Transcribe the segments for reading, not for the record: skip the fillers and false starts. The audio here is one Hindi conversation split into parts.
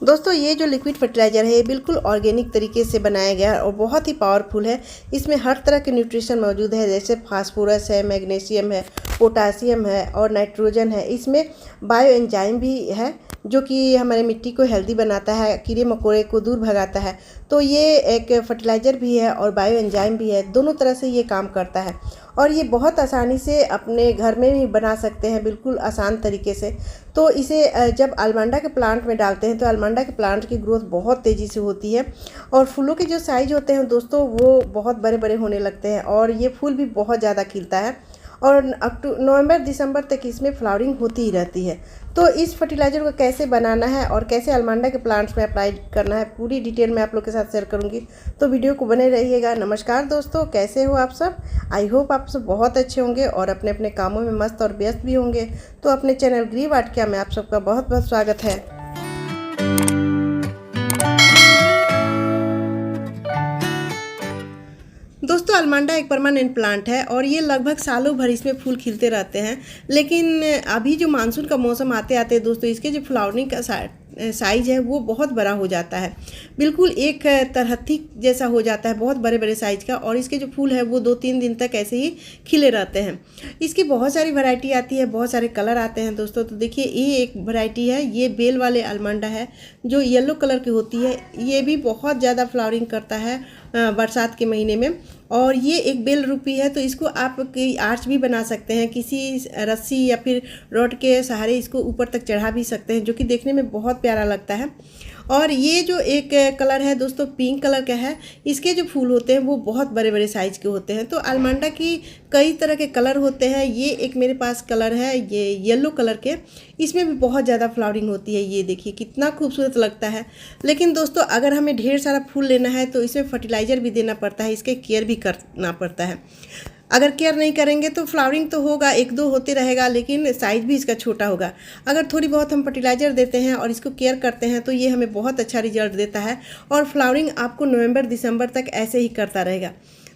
दोस्तों ये जो लिक्विड फर्टिलाइज़र है ये बिल्कुल ऑर्गेनिक तरीके से बनाया गया है और बहुत ही पावरफुल है। इसमें हर तरह के न्यूट्रिशन मौजूद है, जैसे फास्फोरस है, मैग्नीशियम है, पोटासियम है और नाइट्रोजन है। इसमें बायो एंजाइम भी है जो कि हमारे मिट्टी को हेल्दी बनाता है, कीड़े मकोड़े को दूर भगाता है। तो ये एक फर्टिलाइज़र भी है और बायो एंजाइम भी है, दोनों तरह से ये काम करता है और ये बहुत आसानी से अपने घर में भी बना सकते हैं, बिल्कुल आसान तरीके से। तो इसे जब अलमंडा के प्लांट में डालते हैं तो अलमंडा के प्लांट की ग्रोथ बहुत तेज़ी से होती है और फूलों के जो साइज़ होते हैं दोस्तों वो बहुत बड़े बड़े होने लगते हैं और ये फूल भी बहुत ज़्यादा खिलता है और नवंबर दिसंबर तक इसमें फ्लावरिंग होती ही रहती है। तो इस फर्टिलाइज़र को कैसे बनाना है और कैसे अलमंडा के प्लांट्स में अप्लाई करना है, पूरी डिटेल में आप लोग के साथ शेयर करूंगी, तो वीडियो को बने रहिएगा। नमस्कार दोस्तों, कैसे हो आप सब? आई होप आप सब बहुत अच्छे होंगे और अपने अपने कामों में मस्त और व्यस्त भी होंगे। तो अपने चैनल ग्री वाटिका में आप सबका बहुत बहुत स्वागत है। दोस्तों अलमंडा एक परमानेंट प्लांट है और ये लगभग सालों भर इसमें फूल खिलते रहते हैं। लेकिन अभी जो मानसून का मौसम आते आते दोस्तों इसके जो फ्लावरिंग का साइज है वो बहुत बड़ा हो जाता है, बिल्कुल एक तरहथी जैसा हो जाता है, बहुत बड़े बड़े साइज का। और इसके जो फूल है वो 2-3 दिन तक ऐसे ही खिले रहते हैं। इसकी बहुत सारी वैरायटी आती है, बहुत सारे कलर आते हैं दोस्तों। तो देखिए ये एक वैरायटी है, ये बेल वाले अलमंडा है जो येलो कलर की होती है। ये भी बहुत ज़्यादा फ्लावरिंग करता है बरसात के महीने में और ये एक बेल रूपी है। तो इसको आप आर्च भी बना सकते हैं, किसी रस्सी या फिर रॉड के सहारे इसको ऊपर तक चढ़ा भी सकते हैं, जो कि देखने में बहुत प्यारा लगता है। और ये जो एक कलर है दोस्तों पिंक कलर का है, इसके जो फूल होते हैं वो बहुत बड़े बड़े साइज के होते हैं। तो अलमंडा की कई तरह के कलर होते हैं। ये एक मेरे पास कलर है ये येलो कलर के, इसमें भी बहुत ज़्यादा फ्लावरिंग होती है। ये देखिए कितना खूबसूरत लगता है। लेकिन दोस्तों अगर हमें ढेर सारा फूल लेना है तो इसमें फर्टिलाइज़र भी देना पड़ता है, इसके केयर भी करना पड़ता है। अगर केयर नहीं करेंगे तो फ्लावरिंग तो होगा, 1-2 होते रहेगा, लेकिन साइज़ भी इसका छोटा होगा। अगर थोड़ी बहुत हम फर्टिलाइज़र देते हैं और इसको केयर करते हैं तो ये हमें बहुत अच्छा रिजल्ट देता है और फ्लावरिंग आपको नवंबर दिसंबर तक ऐसे ही करता रहेगा।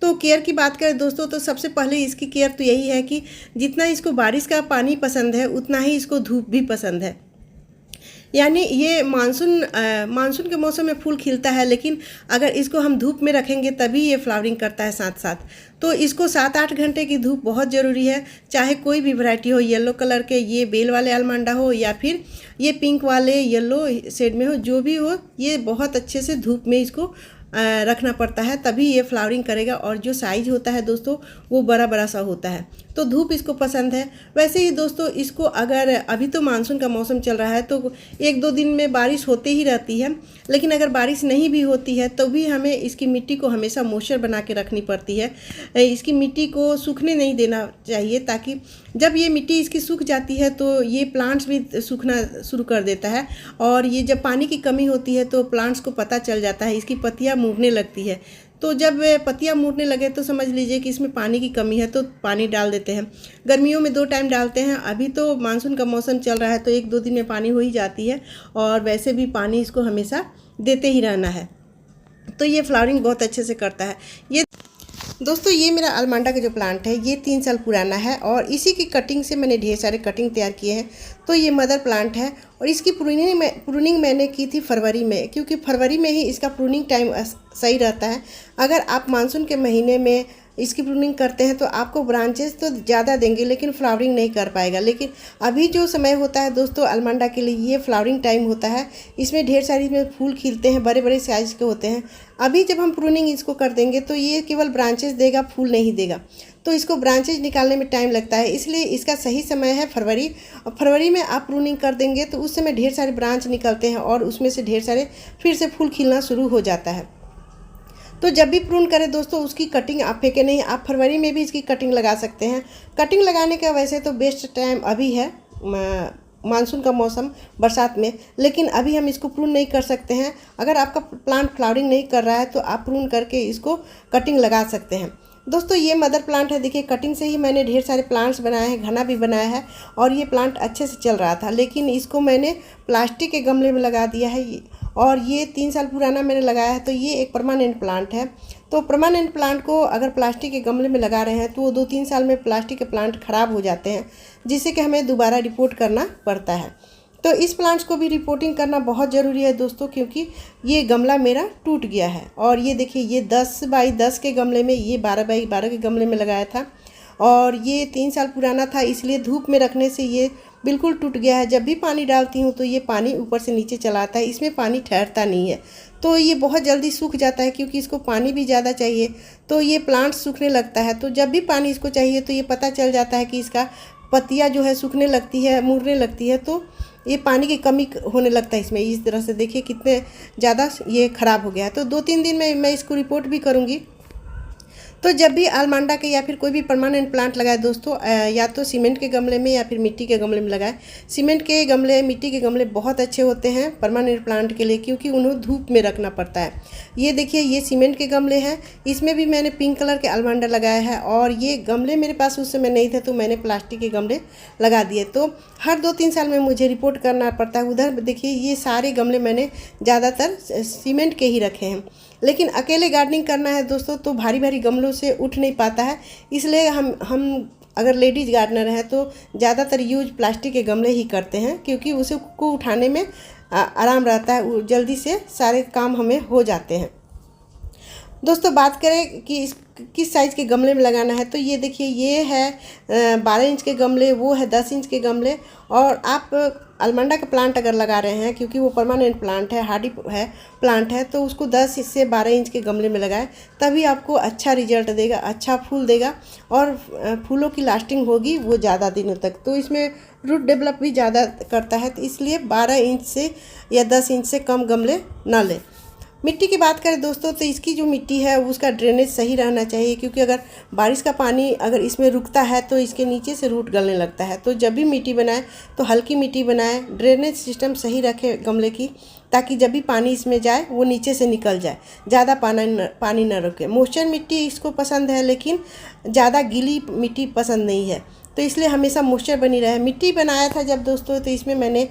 तो केयर की बात करें दोस्तों तो सबसे पहले इसकी केयर तो यही है कि जितना इसको बारिश का पानी पसंद है उतना ही इसको धूप भी पसंद है। यानी ये मानसून के मौसम में फूल खिलता है, लेकिन अगर इसको हम धूप में रखेंगे तभी ये फ्लावरिंग करता है साथ साथ। तो इसको 7-8 घंटे की धूप बहुत ज़रूरी है, चाहे कोई भी वैरायटी हो, येलो कलर के ये बेल वाले अलमंडा हो या फिर ये पिंक वाले येलो शेड में हो, जो भी हो, ये बहुत अच्छे से धूप में इसको रखना पड़ता है, तभी ये फ्लावरिंग करेगा। और जो साइज होता है दोस्तों वो बड़ा बड़ा सा होता है, तो धूप इसको पसंद है। वैसे ही दोस्तों इसको अगर अभी तो मानसून का मौसम चल रहा है तो 1-2 दिन में बारिश होती ही रहती है, लेकिन अगर बारिश नहीं भी होती है तो भी हमें इसकी मिट्टी को हमेशा मॉइस्चर बना के रखनी पड़ती है। इसकी मिट्टी को सूखने नहीं देना चाहिए, ताकि जब ये मिट्टी इसकी सूख जाती है तो ये प्लांट्स भी सूखना शुरू कर देता है। और ये जब पानी की कमी होती है तो प्लांट्स को पता चल जाता है, इसकी पत्तियाँ मुड़ने लगती है। तो जब पत्तियाँ मुड़ने लगे तो समझ लीजिए कि इसमें पानी की कमी है, तो पानी डाल देते हैं। गर्मियों में 2 टाइम डालते हैं, अभी तो मानसून का मौसम चल रहा है तो 1-2 दिन में पानी हो ही जाती है और वैसे भी पानी इसको हमेशा देते ही रहना है। तो ये फ्लावरिंग बहुत अच्छे से करता है। ये दोस्तों ये मेरा अलमंडा का जो प्लांट है ये 3 साल पुराना है और इसी की कटिंग से मैंने ढेर सारे कटिंग तैयार किए हैं। तो ये मदर प्लांट है और इसकी प्रूनिंग मैंने की थी फरवरी में, क्योंकि फरवरी में ही इसका प्रूनिंग टाइम सही रहता है। अगर आप मानसून के महीने में इसकी प्रूनिंग करते हैं तो आपको ब्रांचेस तो ज़्यादा देंगे लेकिन फ्लावरिंग नहीं कर पाएगा। लेकिन अभी जो समय होता है दोस्तों अलमंडा के लिए ये फ्लावरिंग टाइम होता है, इसमें ढेर सारी में फूल खिलते हैं, बड़े बड़े साइज़ के होते हैं। अभी जब हम प्रूनिंग इसको कर देंगे तो ये केवल ब्रांचेस देगा, फूल नहीं देगा। तो इसको ब्रांचेज निकालने में टाइम लगता है, इसलिए इसका सही समय है फरवरी। और फरवरी में आप प्रूनिंग कर देंगे तो उस समय ढेर सारे ब्रांच निकलते हैं और उसमें से ढेर सारे फिर से फूल खिलना शुरू हो जाता है। तो जब भी प्रून करें दोस्तों उसकी कटिंग आप फेंके नहीं, आप फरवरी में भी इसकी कटिंग लगा सकते हैं। कटिंग लगाने का वैसे तो बेस्ट टाइम अभी है मानसून का मौसम बरसात में, लेकिन अभी हम इसको प्रून नहीं कर सकते हैं। अगर आपका प्लांट फ्लावरिंग नहीं कर रहा है तो आप प्रून करके इसको कटिंग लगा सकते हैं। दोस्तों ये मदर प्लांट है, देखिए कटिंग से ही मैंने ढेर सारे प्लांट्स बनाए हैं, घना भी बनाया है और ये प्लांट अच्छे से चल रहा था। लेकिन इसको मैंने प्लास्टिक के गमले में लगा दिया है और ये 3 साल पुराना मैंने लगाया है, तो ये एक परमानेंट प्लांट है। तो परमानेंट प्लांट को अगर प्लास्टिक के गमले में लगा रहे हैं तो वो 2-3 साल में प्लास्टिक के प्लांट ख़राब हो जाते हैं, जिससे कि हमें दोबारा रिपोर्ट करना पड़ता है। तो इस प्लांट्स को भी रिपोर्टिंग करना बहुत ज़रूरी है दोस्तों, क्योंकि ये गमला मेरा टूट गया है। और ये देखिए, ये 10 बाई 10 के गमले में, ये 12 बाई 12 के गमले में लगाया था और ये 3 साल पुराना था, इसलिए धूप में रखने से ये बिल्कुल टूट गया है। जब भी पानी डालती हूँ तो ये पानी ऊपर से नीचे चला आता है, इसमें पानी ठहरता नहीं है। तो ये बहुत जल्दी सूख जाता है, क्योंकि इसको पानी भी ज़्यादा चाहिए, तो ये प्लांट सूखने लगता है। तो जब भी पानी इसको चाहिए तो ये पता चल जाता है कि इसका पत्तियाँ जो है सूखने लगती है, मुड़ने लगती है, तो ये पानी की कमी होने लगता है इसमें। इस तरह से देखिए कितने ज़्यादा ये ख़राब हो गया है। तो 2-3 दिन में मैं इसको रिपोर्ट भी करूँगी। तो जब भी अलमांडा के या फिर कोई भी परमानेंट प्लांट लगाए दोस्तों, या तो सीमेंट के गमले में या फिर मिट्टी के गमले में लगाए। सीमेंट के गमले, मिट्टी के गमले बहुत अच्छे होते हैं परमानेंट प्लांट के लिए, क्योंकि उन्हें धूप में रखना पड़ता है। ये देखिए, ये सीमेंट के गमले हैं, इसमें भी मैंने पिंक कलर के अलमांडा लगाया है। और ये गमले मेरे पास उस समय नहीं थे, तो मैंने प्लास्टिक के गमले लगा दिए। तो हर 2-3 साल में मुझे रिपोर्ट करना पड़ता है। उधर देखिए, ये सारे गमले मैंने ज़्यादातर सीमेंट के ही रखे हैं। लेकिन अकेले गार्डनिंग करना है दोस्तों तो भारी भारी गमलों से उठ नहीं पाता है, इसलिए हम अगर लेडीज़ गार्डनर हैं तो ज़्यादातर यूज प्लास्टिक के गमले ही करते हैं, क्योंकि उसे को उठाने में आराम रहता है, जल्दी से सारे काम हमें हो जाते हैं। दोस्तों बात करें कि किस साइज़ के गमले में लगाना है, तो ये देखिए, ये है 12 इंच के गमले, वो है 10 इंच के गमले। और आप अलमंडा का प्लांट अगर लगा रहे हैं, क्योंकि वो परमानेंट प्लांट है, हार्डी है प्लांट है, तो उसको 10 से 12 इंच के गमले में लगाएं, तभी आपको अच्छा रिजल्ट देगा, अच्छा फूल देगा और फूलों की लास्टिंग होगी वो ज़्यादा दिनों तक। तो इसमें रूट डेवलप भी ज़्यादा करता है, तो इसलिए 12 इंच से या 10 इंच से कम गमले ना लें। मिट्टी की बात करें दोस्तों, तो इसकी जो मिट्टी है उसका ड्रेनेज सही रहना चाहिए, क्योंकि अगर बारिश का पानी अगर इसमें रुकता है तो इसके नीचे से रूट गलने लगता है। तो जब भी मिट्टी बनाए तो हल्की मिट्टी बनाए, ड्रेनेज सिस्टम सही रखें गमले की, ताकि जब भी पानी इसमें जाए वो नीचे से निकल जाए, ज़्यादा पानी न रुके। मॉइस्चर मिट्टी इसको पसंद है, लेकिन ज़्यादा गीली मिट्टी पसंद नहीं है, तो इसलिए हमेशा मॉइस्चर बनी रहे। मिट्टी बनाया था जब दोस्तों, तो इसमें मैंने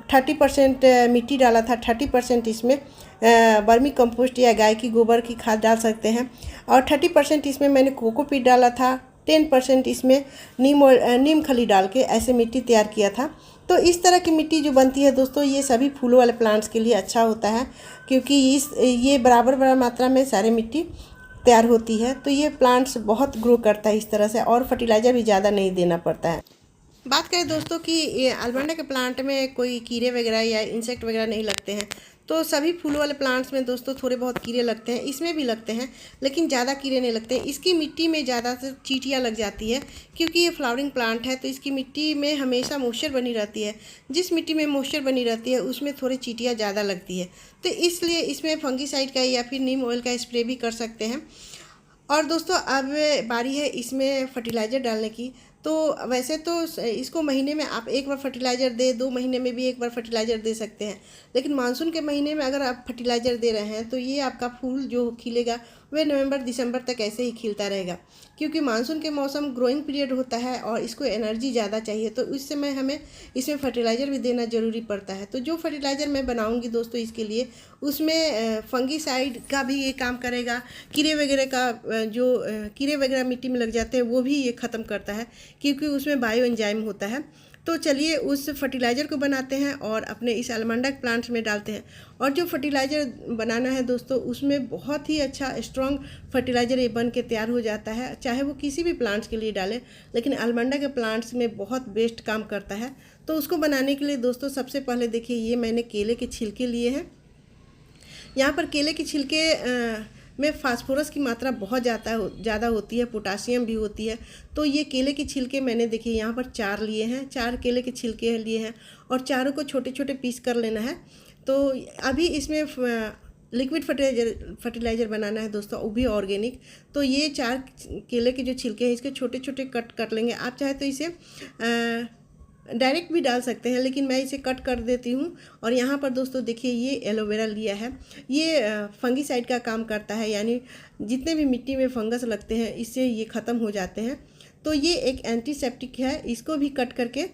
30% मिट्टी डाला था, 30% इसमें वर्मी कंपोस्ट या गाय की गोबर की खाद डाल सकते हैं, और 30% इसमें मैंने कोकोपीट डाला था, 10% इसमें नीम खली डाल के ऐसे मिट्टी तैयार किया था। तो इस तरह की मिट्टी जो बनती है दोस्तों, ये सभी फूलों वाले प्लांट्स के लिए अच्छा होता है, क्योंकि ये बराबर मात्रा में सारे मिट्टी तैयार होती है। तो ये प्लांट्स बहुत ग्रो करता है इस तरह से, और फर्टिलाइज़र भी ज़्यादा नहीं देना पड़ता है। बात करें दोस्तों कि अलमंडा के प्लांट में कोई कीड़े वगैरह या इंसेक्ट वगैरह नहीं लगते हैं, तो सभी फूलों वाले प्लांट्स में दोस्तों थोड़े बहुत कीड़े लगते हैं, इसमें भी लगते हैं, लेकिन ज़्यादा कीड़े नहीं लगते हैं। इसकी मिट्टी में ज़्यादा से चींटियाँ लग जाती है, क्योंकि ये फ्लावरिंग प्लांट है, तो इसकी मिट्टी में हमेशा मॉइस्चर बनी रहती है। जिस मिट्टी में मॉइस्चर बनी रहती है उसमें थोड़ी चींटियाँ ज़्यादा लगती है, तो इसलिए इसमें फंगीसाइड का या फिर नीम ऑयल का स्प्रे भी कर सकते हैं। और दोस्तों अब बारी है इसमें फर्टिलाइज़र डालने की। तो वैसे तो इसको महीने में आप एक बार फर्टिलाइज़र दे, 2 महीने में भी एक बार फर्टिलाइज़र दे सकते हैं, लेकिन मानसून के महीने में अगर आप फर्टिलाइज़र दे रहे हैं तो ये आपका फूल जो खिलेगा वह नवंबर-दिसंबर तक ऐसे ही खिलता रहेगा, क्योंकि मानसून के मौसम ग्रोइंग पीरियड होता है और इसको एनर्जी ज़्यादा चाहिए, तो उस समय हमें इसमें फर्टिलाइज़र भी देना ज़रूरी पड़ता है। तो जो फर्टिलाइज़र मैं बनाऊँगी दोस्तों इसके लिए, उसमें फंगीसाइड का भी ये काम करेगा, कीड़े वगैरह का जो कीड़े वगैरह मिट्टी में लग जाते हैं वो भी ये ख़त्म करता है, क्योंकि उसमें बायो एंजाइम होता है। तो चलिए उस फर्टिलाइज़र को बनाते हैं और अपने इस अलमंडा प्लांट्स में डालते हैं। और जो फर्टिलाइज़र बनाना है दोस्तों, उसमें बहुत ही अच्छा स्ट्रॉन्ग फर्टिलाइज़र ये बन के तैयार हो जाता है, चाहे वो किसी भी प्लांट्स के लिए डालें, लेकिन अलमंडा के प्लांट्स में बहुत बेस्ट काम करता है। तो उसको बनाने के लिए दोस्तों सबसे पहले देखिए, ये मैंने केले के छिलके लिए हैं। यहाँ पर केले के छिलके में फास्फोरस की मात्रा बहुत ज़्यादा होती है, पोटासियम भी होती है। तो ये केले के छिलके मैंने देखिए यहाँ पर 4 लिए हैं, 4 केले के छिलके लिए हैं, और चारों को छोटे छोटे पीस कर लेना है। तो अभी इसमें लिक्विड फर्टिलाइज़र बनाना है दोस्तों, वो भी ऑर्गेनिक। तो ये 4 केले के जो छिलके हैं इसके छोटे छोटे कट कर लेंगे। आप चाहे तो इसे डायरेक्ट भी डाल सकते हैं, लेकिन मैं इसे कट कर देती हूँ। और यहाँ पर दोस्तों देखिए, ये एलोवेरा लिया है, ये फंगीसाइड का काम करता है, यानी जितने भी मिट्टी में फंगस लगते हैं इससे ये ख़त्म हो जाते हैं। तो ये एक एंटीसेप्टिक है, इसको भी कट करके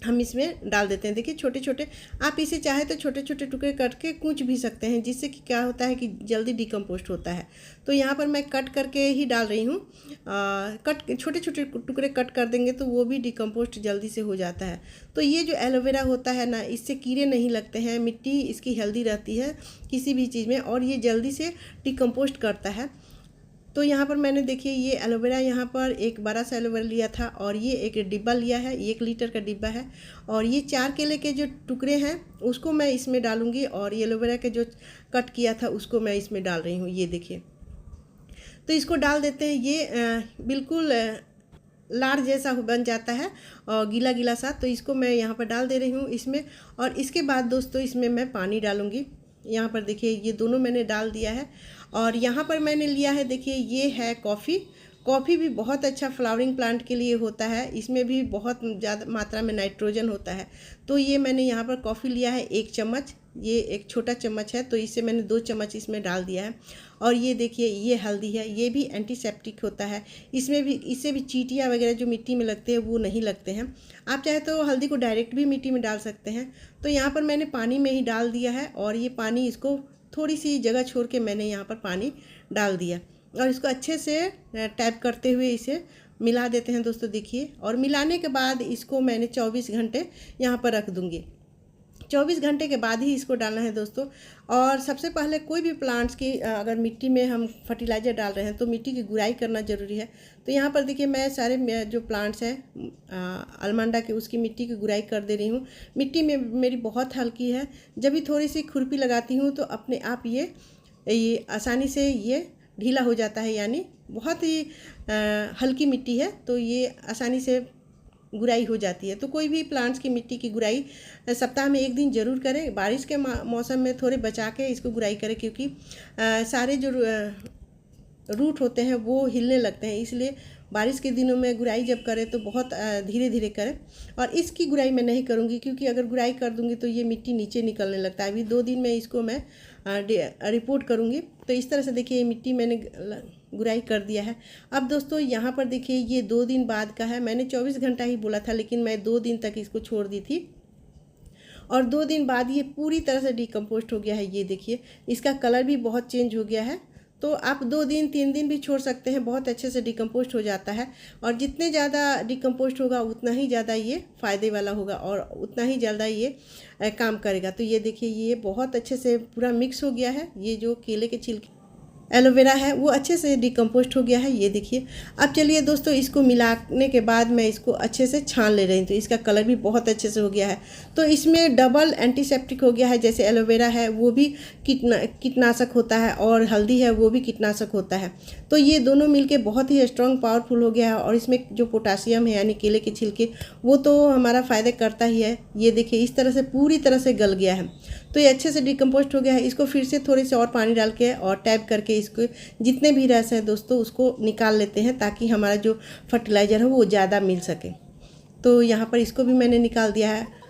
हम इसमें डाल देते हैं। देखिए छोटे छोटे, आप इसे चाहे तो छोटे छोटे टुकड़े कट के कूच भी सकते हैं, जिससे कि क्या होता है कि जल्दी डिकम्पोस्ट होता है। तो यहाँ पर मैं कट करके ही डाल रही हूँ। कट छोटे छोटे टुकड़े कट कर देंगे तो वो भी डिकम्पोस्ट जल्दी से हो जाता है। तो ये जो एलोवेरा होता है ना, इससे कीड़े नहीं लगते हैं, मिट्टी इसकी हेल्दी रहती है किसी भी चीज़ में, और ये जल्दी से डिकम्पोस्ट करता है। तो यहाँ पर मैंने देखिए ये एलोवेरा, यहाँ पर एक बड़ा सा एलोवेरा लिया था और ये एक डिब्बा लिया है, 1 लीटर का डिब्बा है। और ये 4 केले के जो टुकड़े हैं उसको मैं इसमें डालूँगी, और ये एलोवेरा के जो कट किया था उसको मैं इसमें डाल रही हूँ। ये देखिए, तो इसको डाल देते हैं। ये बिल्कुल लार जैसा बन जाता है और गीला गीला सा। तो इसको मैं यहाँ पर डाल दे रही हूँ इसमें। और इसके बाद दोस्तों इसमें मैं पानी डालूँगी। यहाँ पर देखिए ये दोनों मैंने डाल दिया है। और यहाँ पर मैंने लिया है, देखिए ये है कॉफ़ी। कॉफ़ी भी बहुत अच्छा फ्लावरिंग प्लांट के लिए होता है, इसमें भी बहुत ज़्यादा मात्रा में नाइट्रोजन होता है। तो ये मैंने यहाँ पर कॉफ़ी लिया है 1 चम्मच, ये एक छोटा चम्मच है, तो इससे मैंने 2 चम्मच इसमें डाल दिया है। और ये देखिए ये हल्दी है, ये भी एंटीसेप्टिक होता है, इसमें भी, इससे भी चींटियाँ वगैरह जो मिट्टी में लगते हैं वो नहीं लगते हैं। आप चाहे तो हल्दी को डायरेक्ट भी मिट्टी में डाल सकते हैं। तो यहाँ पर मैंने पानी में ही डाल दिया है, और ये पानी, इसको थोड़ी सी जगह छोड़ के मैंने यहाँ पर पानी डाल दिया, और इसको अच्छे से टैप करते हुए इसे मिला देते हैं दोस्तों। देखिए, और मिलाने के बाद इसको मैंने 24 घंटे यहाँ पर रख दूँगी। 24 घंटे के बाद ही इसको डालना है दोस्तों। और सबसे पहले कोई भी प्लांट्स की अगर मिट्टी में हम फर्टिलाइज़र डाल रहे हैं तो मिट्टी की गुड़ाई करना ज़रूरी है। तो यहाँ पर देखिए मैं सारे जो प्लांट्स हैं अलमंडा के, उसकी मिट्टी की गुड़ाई कर दे रही हूँ। मिट्टी में मेरी बहुत हल्की है, जब भी थोड़ी सी खुरपी लगाती हूँ तो अपने आप ये आसानी से ये ढीला हो जाता है, यानी बहुत ही हल्की मिट्टी है तो ये आसानी से गुड़ाई हो जाती है। तो कोई भी प्लांट्स की मिट्टी की गुड़ाई सप्ताह में 1 दिन ज़रूर करें। बारिश के मौसम में थोड़े बचा के इसको गुड़ाई करें, क्योंकि सारे जो रूट होते हैं वो हिलने लगते हैं, इसलिए बारिश के दिनों में गुड़ाई जब करें तो बहुत धीरे धीरे करें। और इसकी गुड़ाई मैं नहीं करूँगी, क्योंकि अगर गुड़ाई कर दूँगी तो ये मिट्टी नीचे निकलने लगता है। अभी 2 दिन में इसको मैं रिपोर्ट करूँगी। तो इस तरह से देखिए ये मिट्टी मैंने गुड़ाई कर दिया है। अब दोस्तों यहाँ पर देखिए ये 2 दिन बाद का है। मैंने 24 घंटा ही बोला था, लेकिन मैं 2 दिन तक इसको छोड़ दी थी, और 2 दिन बाद ये पूरी तरह से डिकम्पोस्ट हो गया है। ये देखिए इसका कलर भी बहुत चेंज हो गया है। तो आप 2 दिन 3 दिन भी छोड़ सकते हैं, बहुत अच्छे से डिकम्पोस्ट हो जाता है। और जितने ज़्यादा डिकम्पोस्ट होगा उतना ही ज़्यादा ये फ़ायदे वाला होगा, और उतना ही ज़्यादा ये काम करेगा। तो ये देखिए ये बहुत अच्छे से पूरा मिक्स हो गया है। ये जो केले के छिलके एलोवेरा है वो अच्छे से डिकम्पोस्ट हो गया है। ये देखिए, अब चलिए दोस्तों इसको मिलाने के बाद मैं इसको अच्छे से छान ले रही हूँ। तो इसका कलर भी बहुत अच्छे से हो गया है। तो इसमें डबल एंटीसेप्टिक हो गया है, जैसे एलोवेरा है वो भी कीटनाशक होता है, और हल्दी है वो भी कीटनाशक होता है। तो ये दोनों मिलके बहुत ही स्ट्रॉन्ग पावरफुल हो गया है। और इसमें जो पोटासियम है यानी केले के छिलके, वो तो हमारा फ़ायदा करता ही है। ये देखिए इस तरह से पूरी तरह से गल गया है। तो ये अच्छे से डिकम्पोस्ट हो गया है। इसको फिर से थोड़े से और पानी डाल के और टैप करके इसको जितने भी रस हैं दोस्तों उसको निकाल लेते हैं, ताकि हमारा जो फर्टिलाइज़र है वो ज़्यादा मिल सके। तो यहाँ पर इसको भी मैंने निकाल दिया है।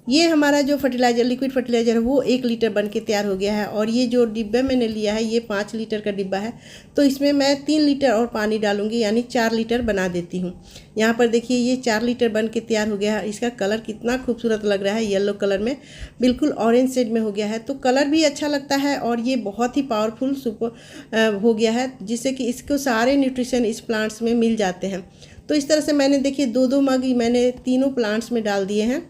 ये हमारा जो फर्टिलाइज़र, लिक्विड फर्टिलाइज़र है वो 1 लीटर बन के तैयार हो गया है। और ये जो डिब्बा मैंने लिया है ये 5 लीटर का डिब्बा है। तो इसमें मैं 3 लीटर और पानी डालूंगी, यानी 4 लीटर बना देती हूँ। यहाँ पर देखिए ये 4 लीटर बन के तैयार हो गया है। इसका कलर कितना खूबसूरत लग रहा है, येलो कलर में, बिल्कुल ऑरेंज शेड में हो गया है। तो कलर भी अच्छा लगता है, और ये बहुत ही पावरफुल सुपर हो गया है, जिससे कि इसको सारे न्यूट्रिशन इस प्लांट्स में मिल जाते हैं। तो इस तरह से मैंने देखिए 2-2 मग मैंने तीनों प्लांट्स में डाल दिए हैं।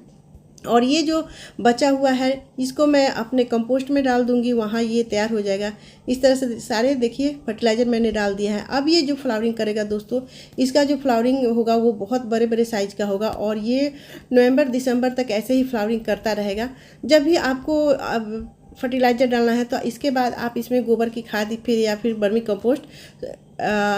और ये जो बचा हुआ है इसको मैं अपने कंपोस्ट में डाल दूंगी, वहाँ ये तैयार हो जाएगा। इस तरह से सारे देखिए फर्टिलाइज़र मैंने डाल दिया है। अब ये जो फ्लावरिंग करेगा दोस्तों, इसका जो फ्लावरिंग होगा वो बहुत बड़े बड़े साइज़ का होगा, और ये नवंबर दिसंबर तक ऐसे ही फ्लावरिंग करता रहेगा। जब भी आपको फर्टिलाइज़र डालना है तो इसके बाद आप इसमें गोबर की खाद फिर या फिर वर्मी कंपोस्ट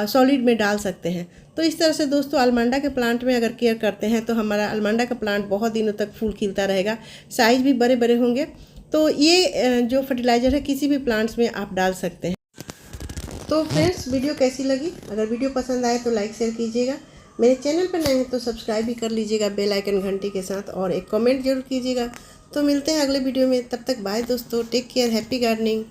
सॉलिड में डाल सकते हैं। तो इस तरह से दोस्तों अलमंडा के प्लांट में अगर केयर करते हैं तो हमारा अलमंडा का प्लांट बहुत दिनों तक फूल खिलता रहेगा, साइज़ भी बड़े बड़े होंगे। तो ये जो फर्टिलाइज़र है किसी भी प्लांट्स में आप डाल सकते हैं। तो फ्रेंड्स वीडियो कैसी लगी? अगर वीडियो पसंद आए तो लाइक शेयर कीजिएगा। मेरे चैनल पर नए हैं तो सब्सक्राइब भी कर लीजिएगा बेल आइकन घंटी के साथ, और एक कमेंट जरूर कीजिएगा। तो मिलते हैं अगले वीडियो में, तब तक बाय दोस्तों, टेक केयर, हैप्पी गार्डनिंग।